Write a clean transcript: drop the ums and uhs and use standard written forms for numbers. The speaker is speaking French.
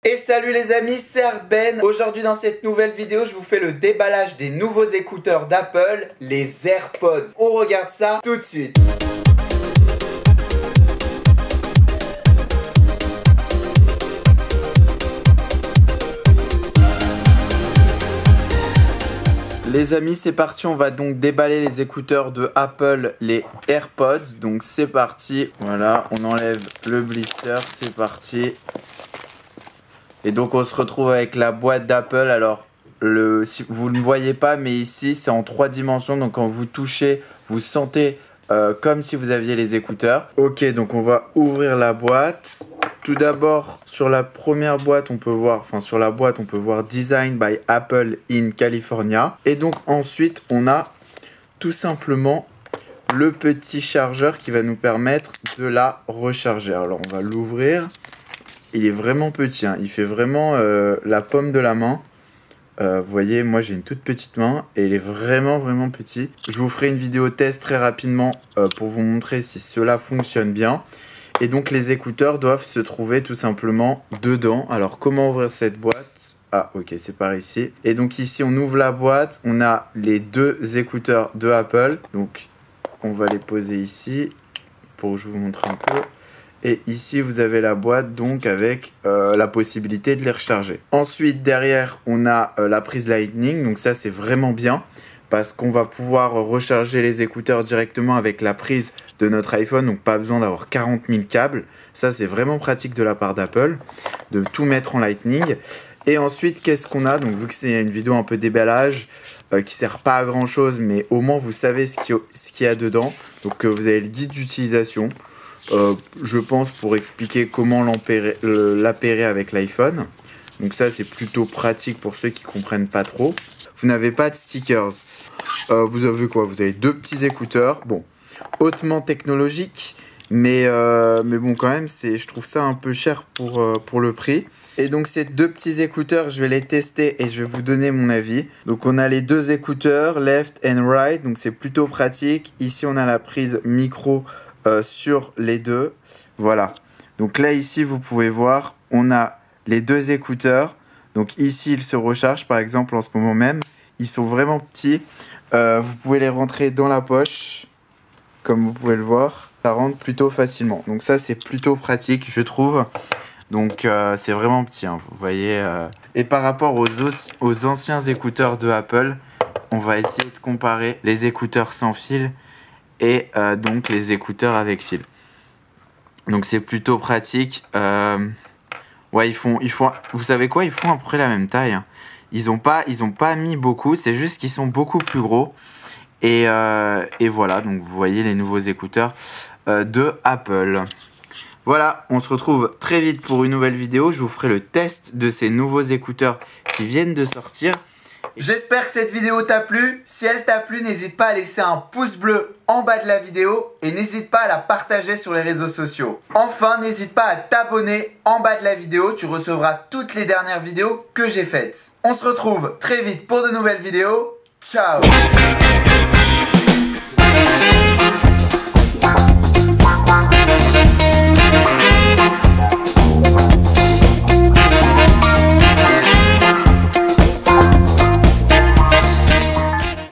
Et salut les amis, c'est Ben. Aujourd'hui dans cette nouvelle vidéo, je vous fais le déballage des nouveaux écouteurs d'Apple, les AirPods. On regarde ça tout de suite. Les amis, c'est parti, on va donc déballer les écouteurs de Apple, les AirPods. Donc c'est parti, voilà, on enlève le blister, c'est parti. Et donc on se retrouve avec la boîte d'Apple. Alors si vous ne voyez pas, mais ici c'est en 3 dimensions. Donc quand vous touchez, vous sentez comme si vous aviez les écouteurs. Ok, donc on va ouvrir la boîte. Tout d'abord, sur la première boîte, on peut voir, Design by Apple in California. Et donc ensuite, on a tout simplement le petit chargeur qui va nous permettre de la recharger. Alors on va l'ouvrir. Il est vraiment petit, hein. Il fait vraiment la paume de la main. Vous voyez, moi j'ai une toute petite main et il est vraiment petit. Je vous ferai une vidéo test très rapidement pour vous montrer si cela fonctionne bien. Et donc les écouteurs doivent se trouver tout simplement dedans. Alors comment ouvrir cette boîte? Ah ok, c'est par ici. Et donc ici on ouvre la boîte, on a les 2 écouteurs de Apple. Donc on va les poser ici pour que je vous montre un peu. Et ici vous avez la boîte donc avec la possibilité de les recharger. Ensuite derrière on a la prise Lightning, donc ça c'est vraiment bien parce qu'on va pouvoir recharger les écouteurs directement avec la prise de notre iPhone, donc pas besoin d'avoir 40 000 câbles. Ça c'est vraiment pratique de la part d'Apple de tout mettre en Lightning. Et ensuite qu'est-ce qu'on a? Donc vu que c'est une vidéo un peu déballage qui sert pas à grand chose, mais au moins vous savez ce qu'il y a dedans. Donc vous avez le guide d'utilisation. Je pense pour expliquer comment l'appairer avec l'iPhone. Donc ça c'est plutôt pratique pour ceux qui comprennent pas trop. Vous n'avez pas de stickers. Vous avez quoi? Vous avez 2 petits écouteurs. Bon, hautement technologique, mais bon quand même je trouve ça un peu cher pour le prix. Et donc ces 2 petits écouteurs, je vais les tester et je vais vous donner mon avis. Donc on a les 2 écouteurs left and right, donc c'est plutôt pratique. Ici on a la prise micro sur les 2, voilà. Donc là ici vous pouvez voir, on a les 2 écouteurs. Donc ici ils se rechargent par exemple en ce moment même. Ils sont vraiment petits. Vous pouvez les rentrer dans la poche, comme vous pouvez le voir. Ça rentre plutôt facilement. Donc ça c'est plutôt pratique je trouve. Donc c'est vraiment petit, hein, vous voyez. Et par rapport aux anciens écouteurs de Apple, on va essayer de comparer les écouteurs sans fil et donc les écouteurs avec fil. Donc c'est plutôt pratique. Ouais, ils font, vous savez quoi, ils font à peu près la même taille, hein. Ils ont pas mis beaucoup, c'est juste qu'ils sont beaucoup plus gros. Et voilà, donc vous voyez les nouveaux écouteurs de Apple. Voilà, on se retrouve très vite pour une nouvelle vidéo. Je vous ferai le test de ces nouveaux écouteurs qui viennent de sortir. J'espère que cette vidéo t'a plu. Si elle t'a plu, n'hésite pas à laisser un pouce bleu en bas de la vidéo et n'hésite pas à la partager sur les réseaux sociaux. Enfin, n'hésite pas à t'abonner en bas de la vidéo. Tu recevras toutes les dernières vidéos que j'ai faites. On se retrouve très vite pour de nouvelles vidéos. Ciao!